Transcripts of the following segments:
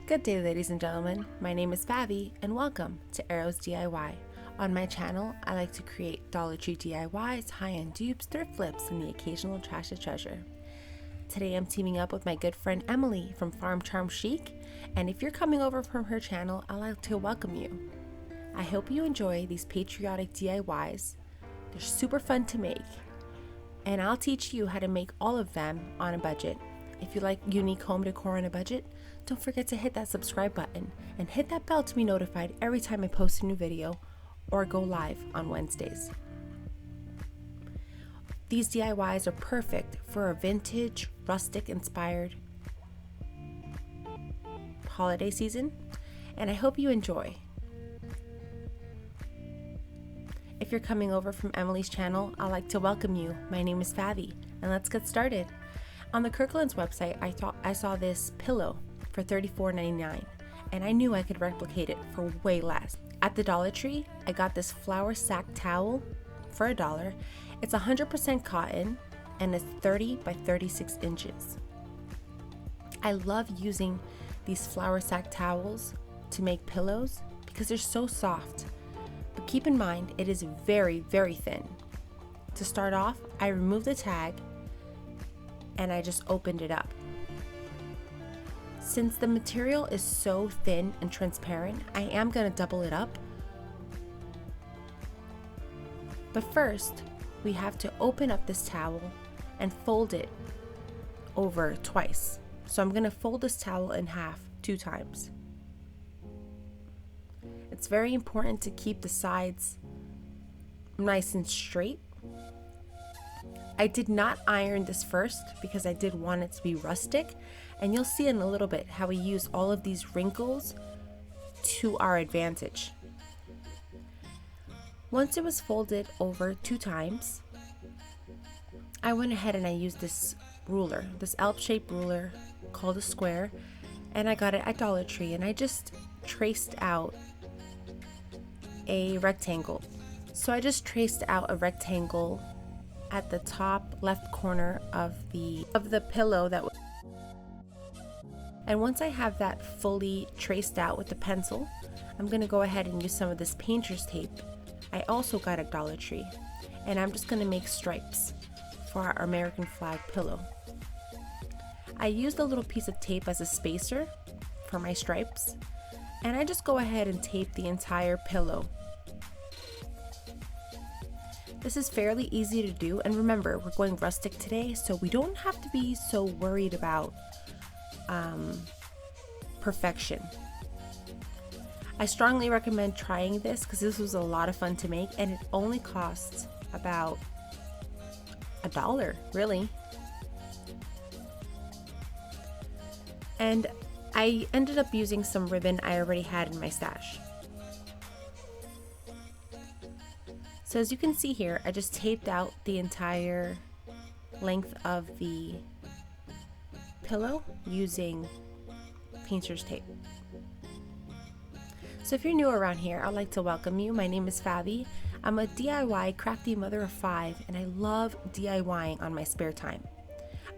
Good day, ladies and gentlemen. My name is Fabi, and welcome to Arrows DIY. On my channel, I like to create Dollar Tree DIYs, high-end dupes, thrift flips, and the occasional trash to treasure. Today I'm teaming up with my good friend Emily from Farm Charm Chic, and if you're coming over from her channel, I'd like to welcome you. I hope you enjoy these patriotic DIYs. They're super fun to make, and I'll teach you how to make all of them on a budget. If you like unique home decor on a budget, don't forget to hit that subscribe button and hit that bell to be notified every time I post a new video or go live on Wednesdays. These DIYs are perfect for a vintage, rustic inspired holiday season, and I hope you enjoy. If you're coming over from Emily's channel, I'd like to welcome you. My name is Fabi, and let's get started. On the Kirkland's website, I saw this pillow for $34.99, and I knew I could replicate it for way less. At the Dollar Tree, I got this flower sack towel for $1. It's 100% cotton and it's 30 by 36 inches. I love using these flower sack towels to make pillows because they're so soft. But keep in mind, it is very, very thin. To start off, I removed the tag and I just opened it up. Since the material is so thin and transparent, I am going to double it up. But first, we have to open up this towel and fold it over twice. So I'm going to fold this towel in half 2 times. It's very important to keep the sides nice and straight. I did not iron this first because I did want it to be rustic, and you'll see in a little bit how we use all of these wrinkles to our advantage. Once it was folded over 2 times, I went ahead and I used this ruler, this L-shaped ruler called a square, and I got it at Dollar Tree, and I just traced out a rectangle. So I just traced out a rectangle at the top left corner of the pillow and once I have that fully traced out with the pencil, I'm going to go ahead and use some of this painter's tape I also got at Dollar Tree, and I'm just going to make stripes for our American flag pillow. I used a little piece of tape as a spacer for my stripes, and I just go ahead and tape the entire pillow. This is fairly easy to do, and remember, we're going rustic today, so we don't have to be so worried about perfection. I strongly recommend trying this because this was a lot of fun to make, and it only costs about $1, really. And I ended up using some ribbon I already had in my stash. So as you can see here, I just taped out the entire length of the pillow using painter's tape. So if you're new around here, I'd like to welcome you. My name is Fabi. I'm a DIY crafty mother of 5, and I love DIYing on my spare time.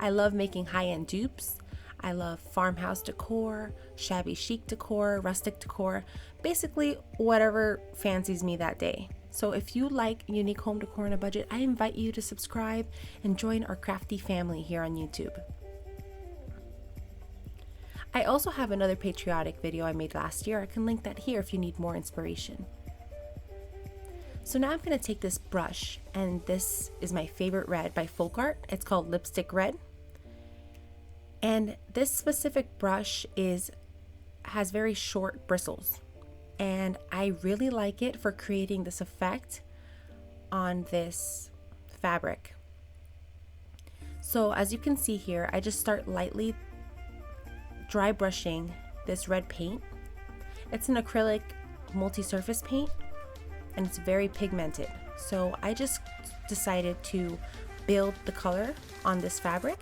I love making high-end dupes. I love farmhouse decor, shabby chic decor, rustic decor, basically whatever fancies me that day. So if you like unique home decor on a budget, I invite you to subscribe and join our crafty family here on YouTube. I also have another patriotic video I made last year. I can link that here if you need more inspiration. So now I'm going to take this brush, and this is my favorite red by Folk Art. It's called Lipstick Red. And this specific brush has very short bristles, and I really like it for creating this effect on this fabric. So as you can see here, I just start lightly dry brushing this red paint. It's an acrylic multi-surface paint, and it's very pigmented. So I just decided to build the color on this fabric,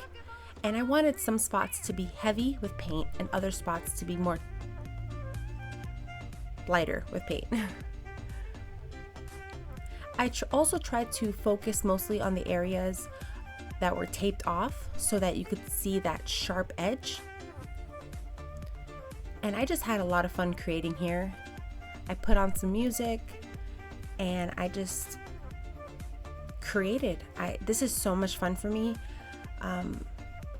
and I wanted some spots to be heavy with paint and other spots to be more lighter with paint. I also tried to focus mostly on the areas that were taped off so that you could see that sharp edge. And I just had a lot of fun creating here. I put on some music and I just created. This is so much fun for me.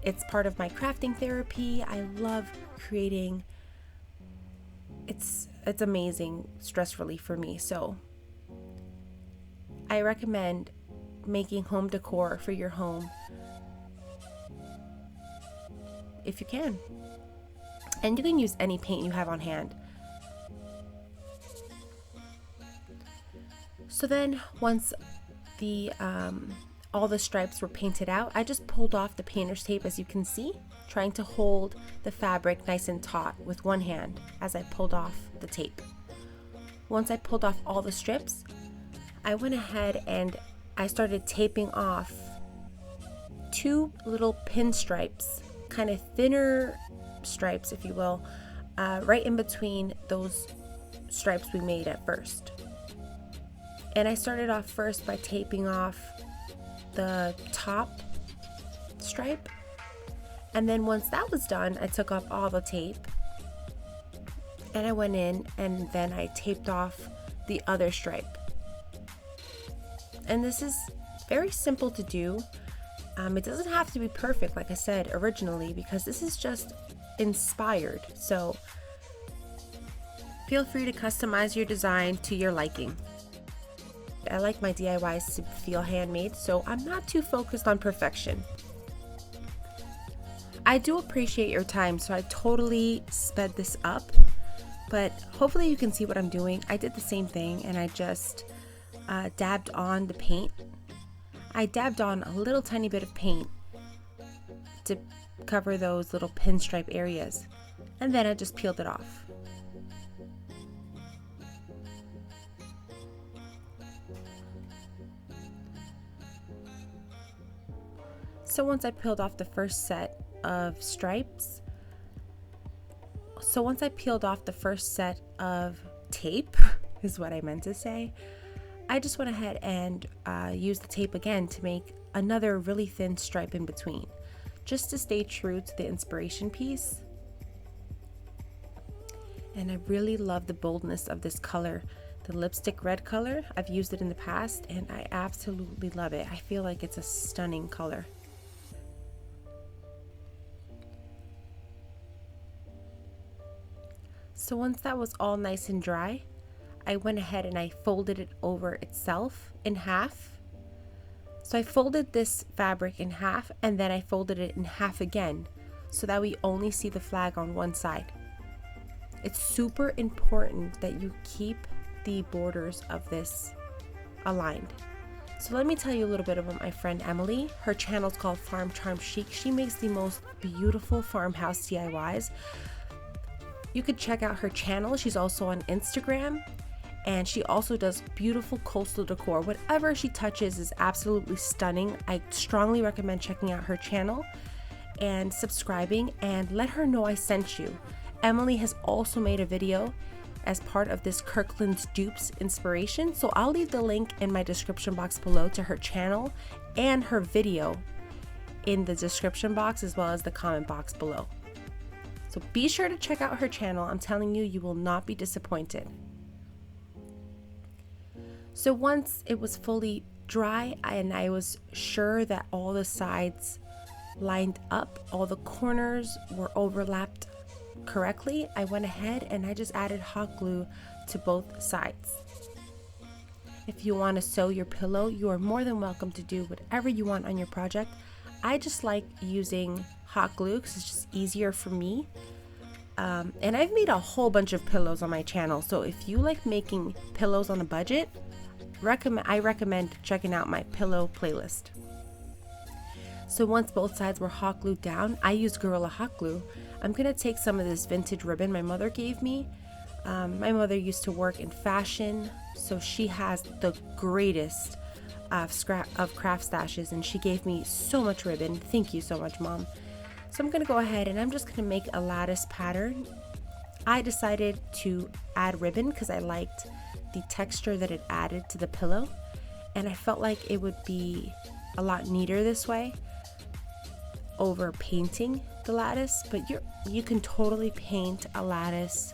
It's part of my crafting therapy. I love creating. It's amazing stress relief for me. So I recommend making home decor for your home if you can. And you can use any paint you have on hand. So then once the all the stripes were painted out, I just pulled off the painter's tape, as you can see, trying to hold the fabric nice and taut with one hand as I pulled off the tape. Once I pulled off all the strips, I went ahead and I started taping off 2 little pinstripes, kind of thinner stripes, if you will, right in between those stripes we made at first. And I started off first by taping off the top stripe, and then once that was done, I took off all the tape and I went in and then I taped off the other stripe. And this is very simple to do. It doesn't have to be perfect, like I said originally, because this is just inspired. So feel free to customize your design to your liking. I like my DIYs to feel handmade, so I'm not too focused on perfection. I do appreciate your time, so I totally sped this up, but hopefully you can see what I'm doing. I did the same thing and I just dabbed on the paint. I dabbed on a little tiny bit of paint to cover those little pinstripe areas, and then I just peeled it off. So once I peeled off the first set of stripes, tape is what I meant to say, I just went ahead and used the tape again to make another really thin stripe in between, just to stay true to the inspiration piece. And I really love the boldness of this color, the lipstick red color. I've used it in the past and I absolutely love it. I feel like it's a stunning color. So once that was all nice and dry, I went ahead and I folded it over itself in half. So I folded this fabric in half and then I folded it in half again so that we only see the flag on one side. It's super important that you keep the borders of this aligned. So let me tell you a little bit about my friend Emily. Her channel is called Farm Charm Chic. She makes the most beautiful farmhouse DIYs. You could check out her channel. She's also on Instagram, and she also does beautiful coastal decor. Whatever she touches is absolutely stunning. I strongly recommend checking out her channel and subscribing, and let her know I sent you. Emily has also made a video as part of this Kirkland's Dupes inspiration, so I'll leave the link in my description box below to her channel and her video in the description box, as well as the comment box below. So be sure to check out her channel. I'm telling you, you will not be disappointed. So once it was fully dry and I was sure that all the sides lined up, all the corners were overlapped correctly, I went ahead and I just added hot glue to both sides. If you want to sew your pillow, you are more than welcome to do whatever you want on your project. I just like using hot glue because it's just easier for me. And I've made a whole bunch of pillows on my channel, so if you like making pillows on a budget, I recommend checking out my pillow playlist. So once both sides were hot glued down, I used Gorilla Hot Glue. I'm going to take some of this vintage ribbon my mother gave me. My mother used to work in fashion, so she has the greatest of craft stashes, and she gave me so much ribbon. Thank you so much, Mom. So I'm going to go ahead and I'm just going to make a lattice pattern. I decided to add ribbon because I liked the texture that it added to the pillow, and I felt like it would be a lot neater this way over painting the lattice, but you can totally paint a lattice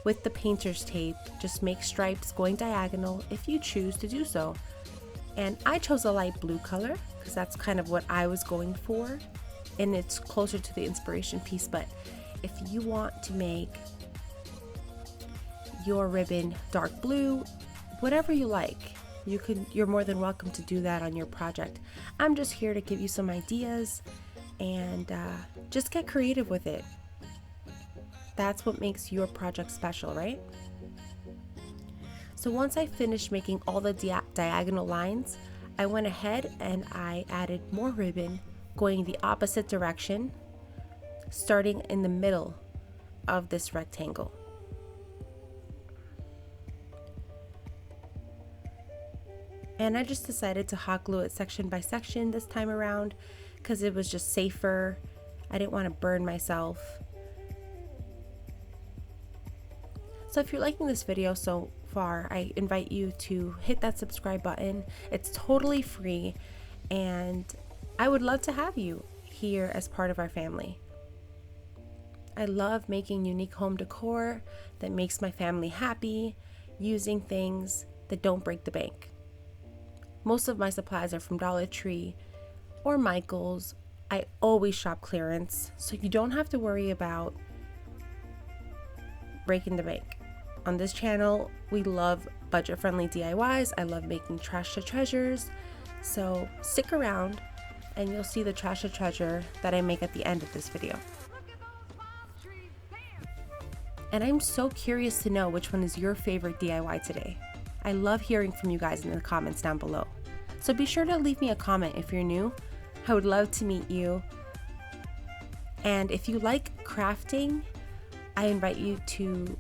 with the painter's tape. Just make stripes going diagonal if you choose to do so. And I chose a light blue color because that's kind of what I was going for, and it's closer to the inspiration piece. But if you want to make your ribbon dark blue, whatever you like, you're more than welcome to do that on your project. I'm just here to give you some ideas and just get creative with it. That's what makes your project special, right? So once I finished making all the diagonal lines, I went ahead and I added more ribbon going the opposite direction, starting in the middle of this rectangle. And I just decided to hot glue it section by section this time around because it was just safer. I didn't want to burn myself. So if you're liking this video so far, I invite you to hit that subscribe button. It's totally free, and I would love to have you here as part of our family. I love making unique home decor that makes my family happy, using things that don't break the bank. Most of my supplies are from Dollar Tree or Michael's. I always shop clearance, so you don't have to worry about breaking the bank. On this channel, we love budget-friendly DIYs. I love making trash to treasures. So stick around and you'll see the trash to treasure that I make at the end of this video. And I'm so curious to know which one is your favorite DIY today. I love hearing from you guys in the comments down below. So be sure to leave me a comment if you're new. I would love to meet you. And if you like crafting, I invite you to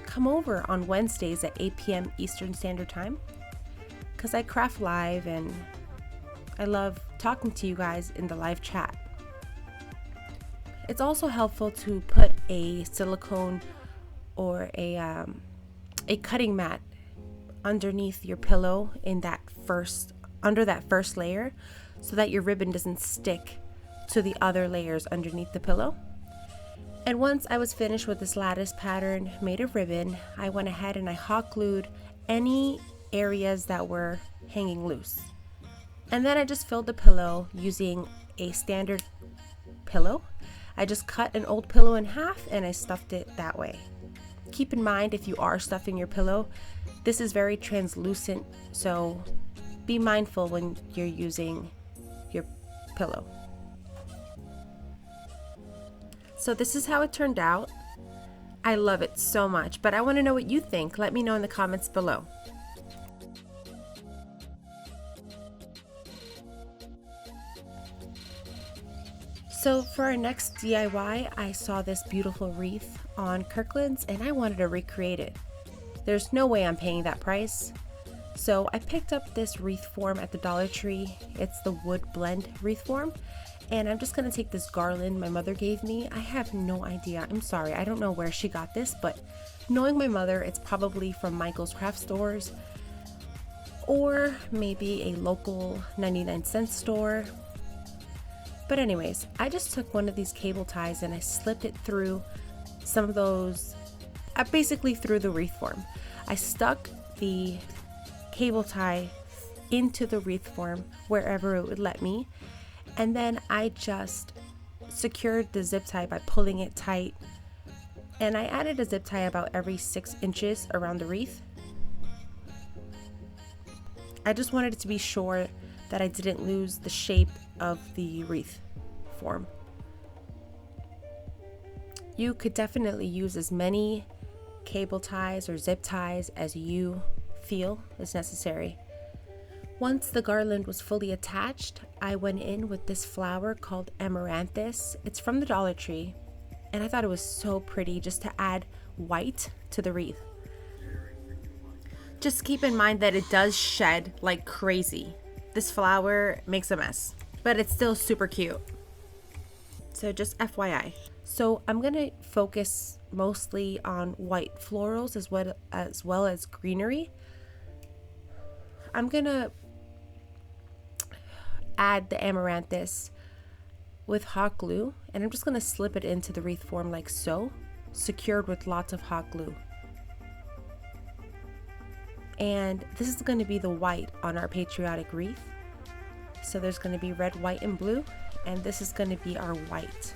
come over on Wednesdays at 8 p.m. Eastern Standard Time, because I craft live and I love talking to you guys in the live chat. It's also helpful to put a silicone or a cutting mat underneath your pillow under that first layer, so that your ribbon doesn't stick to the other layers underneath the pillow. And once I was finished with this lattice pattern made of ribbon, I went ahead and I hot glued any areas that were hanging loose. And then I just filled the pillow using a standard pillow. I just cut an old pillow in half and I stuffed it that way. Keep in mind, if you are stuffing your pillow, this is very translucent, so be mindful when you're using your pillow. So this is how it turned out. I love it so much, but I want to know what you think. Let me know in the comments below. So for our next DIY, I saw this beautiful wreath on Kirkland's and I wanted to recreate it. There's no way I'm paying that price. So I picked up this wreath form at the Dollar Tree. It's the wood blend wreath form. And I'm just going to take this garland my mother gave me. I have no idea. I'm sorry. I don't know where she got this, but knowing my mother, it's probably from Michael's craft stores or maybe a local 99-cent store. But anyways, I just took one of these cable ties and I slipped it through some of those, basically through the wreath form. I stuck the cable tie into the wreath form wherever it would let me. And then I just secured the zip tie by pulling it tight. And I added a zip tie about every 6 inches around the wreath. I just wanted to be sure that I didn't lose the shape of the wreath form. You could definitely use as many cable ties or zip ties as you feel is necessary. Once the garland was fully attached, I went in with this flower called Amaranthus. It's from the Dollar Tree, and I thought it was so pretty just to add white to the wreath. Just keep in mind that it does shed like crazy. This flower makes a mess, but it's still super cute. So just FYI. So I'm gonna focus mostly on white florals as well as greenery. I'm gonna add the Amaranthus with hot glue, and I'm just going to slip it into the wreath form like so, secured with lots of hot glue. And this is going to be the white on our patriotic wreath. So there's going to be red, white, and blue, and this is going to be our white.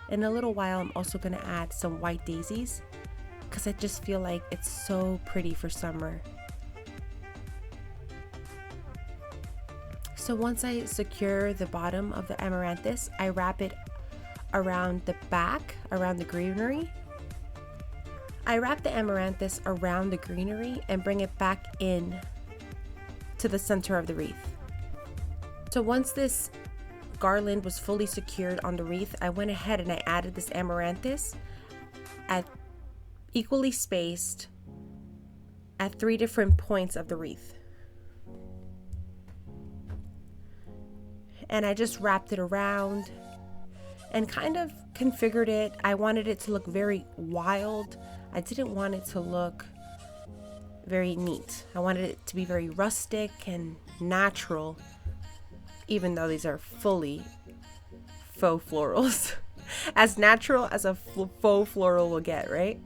In a little while, I'm also going to add some white daisies because I just feel like it's so pretty for summer. So once I secure the bottom of the amaranthus, I wrap it around the back, around the greenery. I wrap the amaranthus around the greenery and bring it back in to the center of the wreath. So once this garland was fully secured on the wreath, I went ahead and I added this amaranthus at equally spaced at 3 different points of the wreath. And I just wrapped it around and kind of configured it. I wanted it to look very wild. I didn't want it to look very neat. I wanted it to be very rustic and natural, even though these are fully faux florals. As natural as a faux floral will get, right?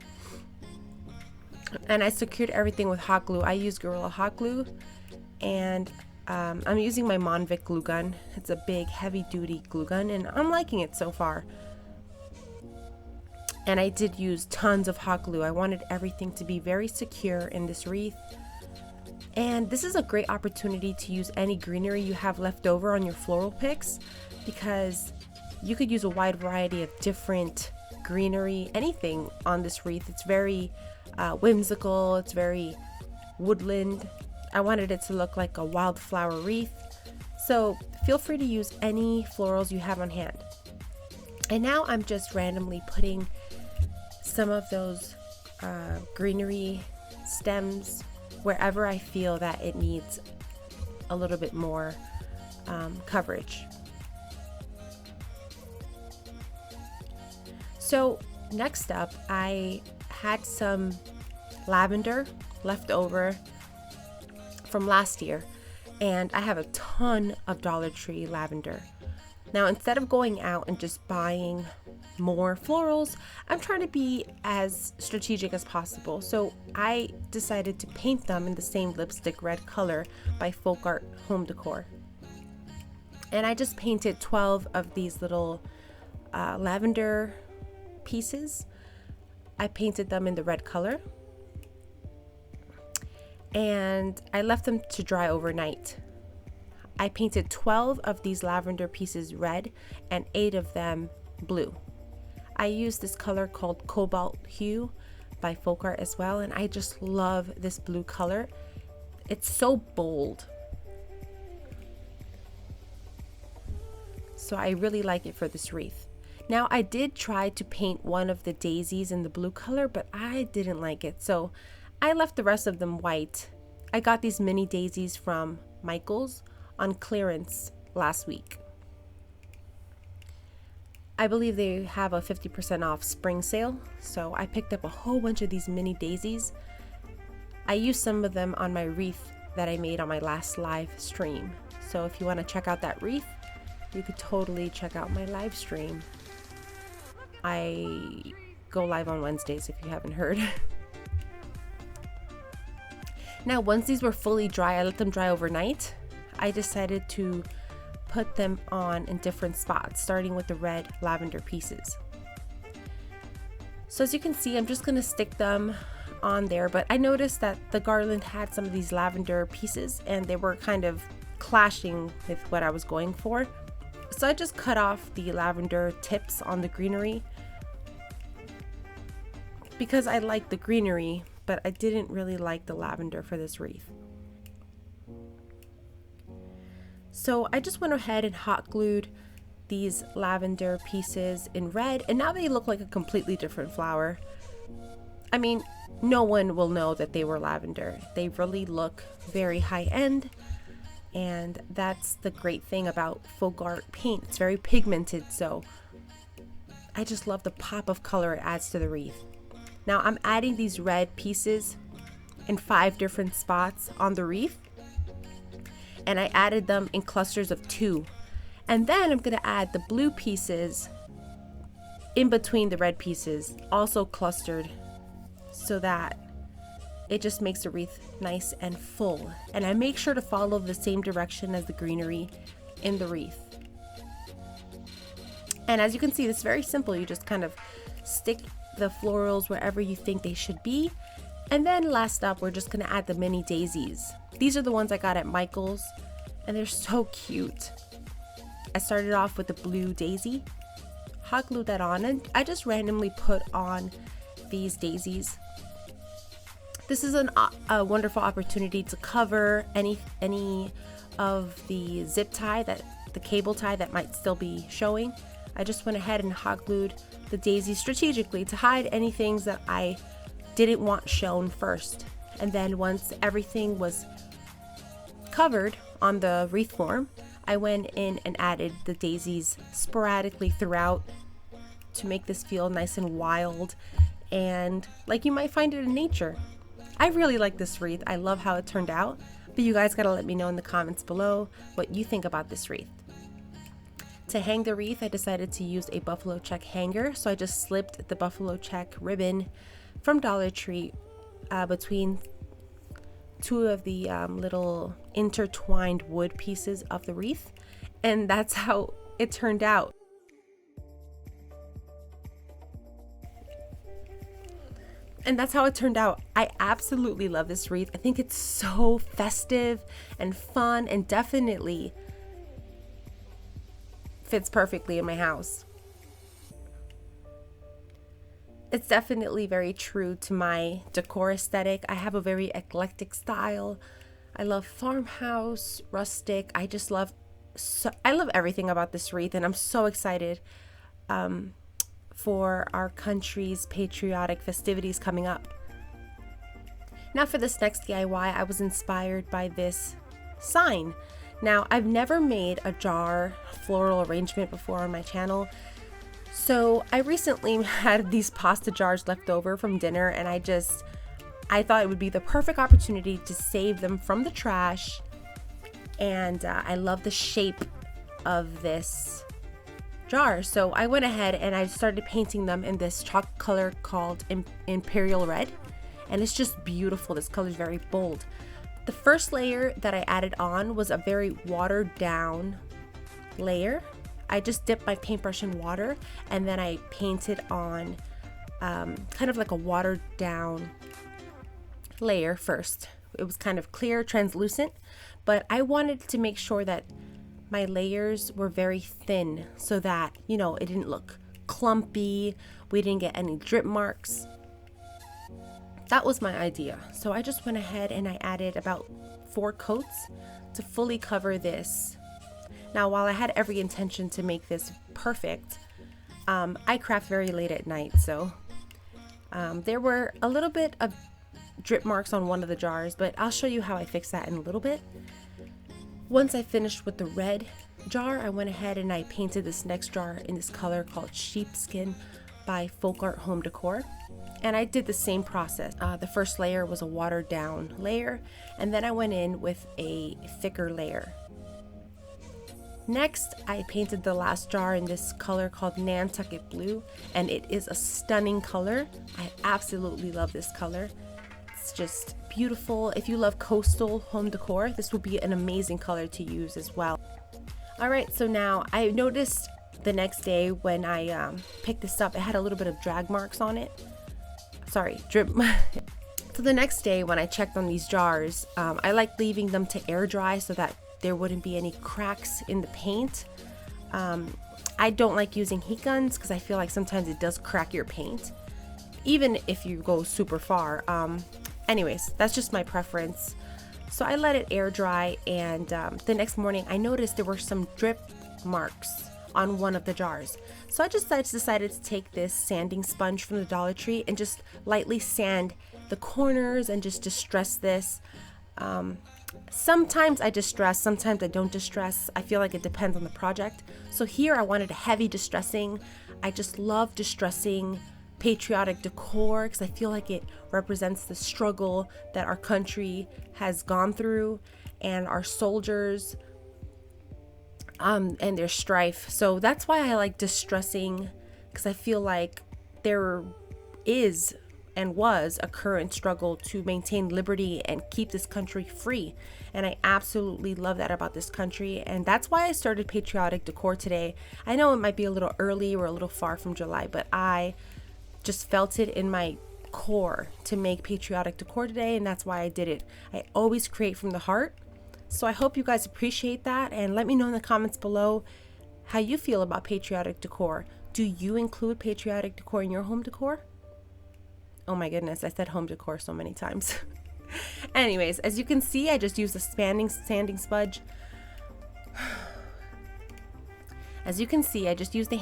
And I secured everything with hot glue. I use Gorilla hot glue, and I'm using my Monvic glue gun. It's a big heavy duty glue gun and I'm liking it so far. And I did use tons of hot glue. I wanted everything to be very secure in this wreath. And this is a great opportunity to use any greenery you have left over on your floral picks, because you could use a wide variety of different greenery, anything on this wreath. It's very whimsical, it's very woodland. I wanted it to look like a wildflower wreath. So feel free to use any florals you have on hand. And now I'm just randomly putting some of those greenery stems wherever I feel that it needs a little bit more coverage. So next up, I had some lavender left over from last year, and I have a ton of Dollar Tree lavender. Now, instead of going out and just buying more florals, I'm trying to be as strategic as possible. So I decided to paint them in the same lipstick red color by Folk Art Home Decor. And I just painted 12 of these little lavender pieces. I painted them in the red color, and I left them to dry overnight. I painted 12 of these lavender pieces red and 8 of them blue. I used this color called Cobalt Hue by Folk Art as well, and I just love this blue color. It's so bold. So I really like it for this wreath. Now, I did try to paint one of the daisies in the blue color, but I didn't like it, so I left the rest of them white. I got these mini daisies from Michael's on clearance last week. I believe they have a 50% off spring sale, so I picked up a whole bunch of these mini daisies. I used some of them on my wreath that I made on my last live stream. So if you want to check out that wreath, you could totally check out my live stream. I go live on Wednesdays if you haven't heard. Now, once these were fully dry, I let them dry overnight. I decided to put them on in different spots, starting with the red lavender pieces. So as you can see, I'm just going to stick them on there, but I noticed that the garland had some of these lavender pieces and they were kind of clashing with what I was going for. So I just cut off the lavender tips on the greenery because I like the greenery, but I didn't really like the lavender for this wreath. So I just went ahead and hot glued these lavender pieces in red, and now they look like a completely different flower. I mean, no one will know that they were lavender. They really look very high end, and that's the great thing about folk art paint. It's very pigmented, so I just love the pop of color it adds to the wreath. Now I'm adding these red pieces in 5 different spots on the wreath, and I added them in clusters of 2. And then I'm gonna add the blue pieces in between the red pieces, also clustered, so that it just makes the wreath nice and full. And I make sure to follow the same direction as the greenery in the wreath. And as you can see, it's very simple. You just kind of stick the florals wherever you think they should be. And then last up, we're just gonna add the mini daisies. These are the ones I got at Michael's, and they're so cute. I started off with the blue daisy, hot glued that on, and I just randomly put on these daisies. This is a wonderful opportunity to cover any of the zip tie, the cable tie that might still be showing. I just went ahead and hot glued the daisies strategically to hide any things that I didn't want shown first. And then once everything was covered on the wreath form, I went in and added the daisies sporadically throughout to make this feel nice and wild and like you might find it in nature. I really like this wreath. I love how it turned out, but you guys gotta let me know in the comments below what you think about this wreath. To hang the wreath, I decided to use a buffalo check hanger, so I just slipped the buffalo check ribbon from Dollar Tree between two of the little intertwined wood pieces of the wreath, and that's how it turned out. I absolutely love this wreath. I think it's so festive and fun and definitely fits perfectly in my house. It's definitely very true to my decor aesthetic. I have a very eclectic style. I love farmhouse, rustic. I love everything about this wreath, and I'm so excited for our country's patriotic festivities coming up. Now for this next DIY, I was inspired by this sign. Now, I've never made a jar floral arrangement before on my channel, so I recently had these pasta jars left over from dinner, and I thought it would be the perfect opportunity to save them from the trash, and I love the shape of this jar. So I went ahead and I started painting them in this chalk color called Imperial Red, and it's just beautiful. This color is very bold. The first layer that I added on was a very watered down layer. I just dipped my paintbrush in water, and then I painted on kind of like a watered down layer first. It was kind of clear, translucent, but I wanted to make sure that my layers were very thin so that, you know, it didn't look clumpy. We didn't get any drip marks. That was my idea. So I just went ahead and I added about 4 coats to fully cover this. Now, while I had every intention to make this perfect, I craft very late at night, so there were a little bit of drip marks on one of the jars, but I'll show you how I fix that in a little bit. Once I finished with the red jar, I went ahead and I painted this next jar in this color called Sheepskin by Folk Art Home Decor. And I did the same process. The first layer was a watered down layer, and then I went in with a thicker layer. Next, I painted the last jar in this color called Nantucket Blue, and it is a stunning color. I absolutely love this color. It's just beautiful. If you love coastal home decor, this would be an amazing color to use as well. All right, so now I noticed the next day when I picked this up, it had a little bit of drag marks on it. Sorry, drip. So the next day when I checked on these jars, I like leaving them to air dry so that there wouldn't be any cracks in the paint. I don't like using heat guns because I feel like sometimes it does crack your paint, even if you go super far. Anyways, that's just my preference. So I let it air dry, and the next morning I noticed there were some drip marks on one of the jars. So I just decided to take this sanding sponge from the Dollar Tree and just lightly sand the corners and just distress this. Sometimes I distress, sometimes I don't distress. I feel like it depends on the project. So here I wanted a heavy distressing. I just love distressing patriotic decor because I feel like it represents the struggle that our country has gone through, and our soldiers and there's strife. So that's why I like distressing, because I feel like there is and was a current struggle to maintain liberty and keep this country free. And I absolutely love that about this country. And that's why I started Patriotic Decor today. I know it might be a little early or a little far from July, but I just felt it in my core to make Patriotic Decor today, and that's why I did it. I always create from the heart. So I hope you guys appreciate that, and let me know in the comments below how you feel about Patriotic Decor. Do you include Patriotic Decor in your home decor? Oh my goodness, I said home decor so many times. Anyways, as you can see, I just used a sanding sponge. As you can see, I just used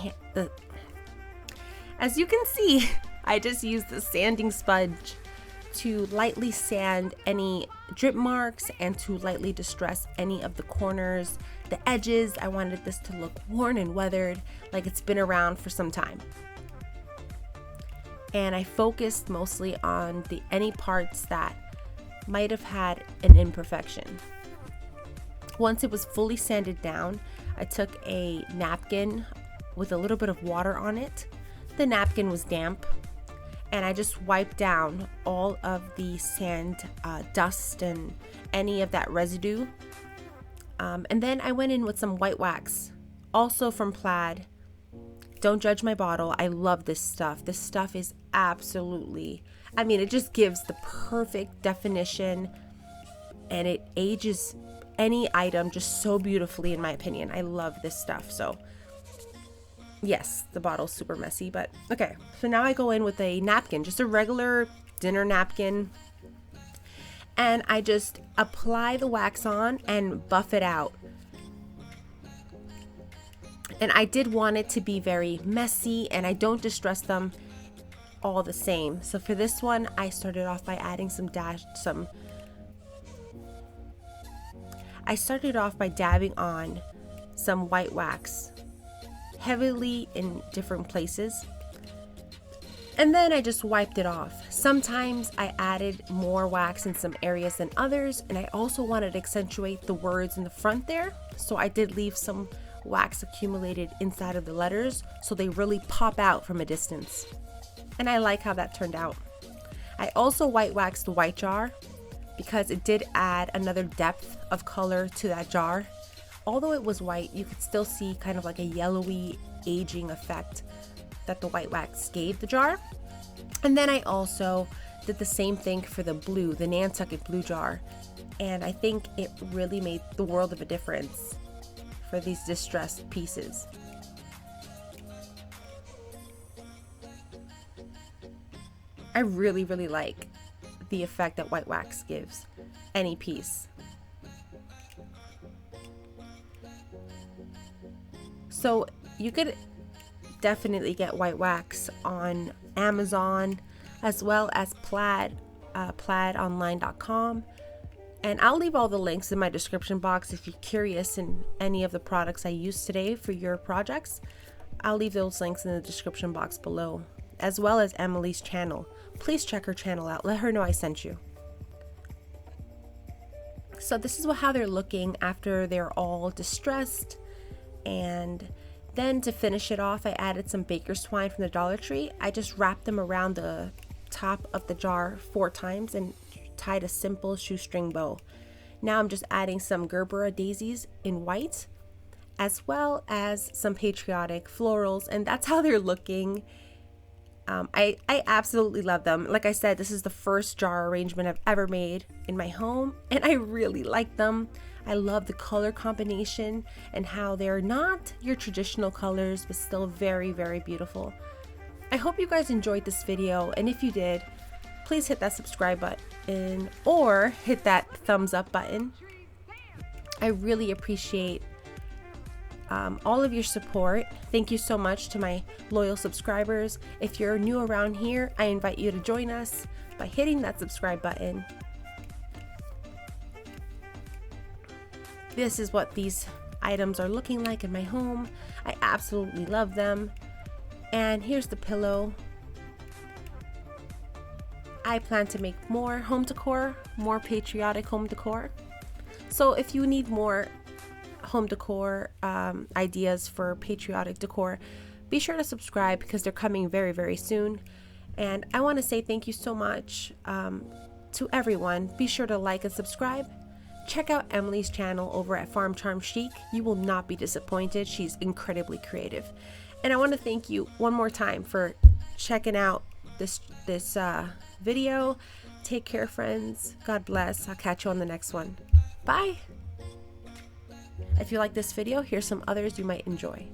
I just used the sanding sponge to lightly sand any drip marks and to lightly distress any of the corners, the edges. I wanted this to look worn and weathered, like it's been around for some time. And I focused mostly on any parts that might have had an imperfection. Once it was fully sanded down, I took a napkin with a little bit of water on it. The napkin was damp, and I just wiped down all of the sand dust and any of that residue. And then I went in with some white wax, also from Plaid. Don't judge my bottle. I love this stuff. This stuff is absolutely, I mean, it just gives the perfect definition, and it ages any item just so beautifully, in my opinion. I love this stuff. So yes, the bottle's super messy, but okay. So now I go in with a napkin, just a regular dinner napkin, and I just apply the wax on and buff it out. And I did want it to be very messy, and I don't distress them all the same. So for this one, I started off by adding I started off by dabbing on some white wax heavily in different places, and then I just wiped it off. Sometimes I added more wax in some areas than others, and I also wanted to accentuate the words in the front there, so I did leave some wax accumulated inside of the letters so they really pop out from a distance, and I like how that turned out. I also white waxed the white jar because it did add another depth of color to that jar. Although it was white, you could still see kind of like a yellowy aging effect that the white wax gave the jar. And then I also did the same thing for the blue, the Nantucket blue jar, and I think it really made the world of a difference for these distressed pieces. I really, really like the effect that white wax gives any piece. So you could definitely get white wax on Amazon as well as Plaid, plaidonline.com. And I'll leave all the links in my description box if you're curious in any of the products I used today for your projects. I'll leave those links in the description box below, as well as Emily's channel. Please check her channel out. Let her know I sent you. So this is how they're looking after they're all distressed. And then to finish it off, I added some baker's twine from the Dollar Tree. I just wrapped them around the top of the jar 4 times and tied a simple shoestring bow. Now I'm just adding some Gerbera daisies in white, as well as some patriotic florals, and that's how they're looking. I absolutely love them. Like I said, this is the first jar arrangement I've ever made in my home, and I really like them. I love the color combination and how they're not your traditional colors, but still very, very beautiful. I hope you guys enjoyed this video, and if you did, please hit that subscribe button or hit that thumbs up button. I really appreciate all of your support. Thank you so much to my loyal subscribers. If you're new around here, I invite you to join us by hitting that subscribe button. This is what these items are looking like in my home. I absolutely love them. And here's the pillow. I plan to make more home decor, more patriotic home decor. So if you need more home decor ideas for patriotic decor, be sure to subscribe because they're coming very, very soon. And I want to say thank you so much to everyone. Be sure to like and subscribe. Check out Emily's channel over at Farm Charm Chic. You will not be disappointed. She's incredibly creative. And I want to thank you one more time for checking out this video. Take care, friends. God bless. I'll catch you on the next one. Bye. If you like this video, here's some others you might enjoy.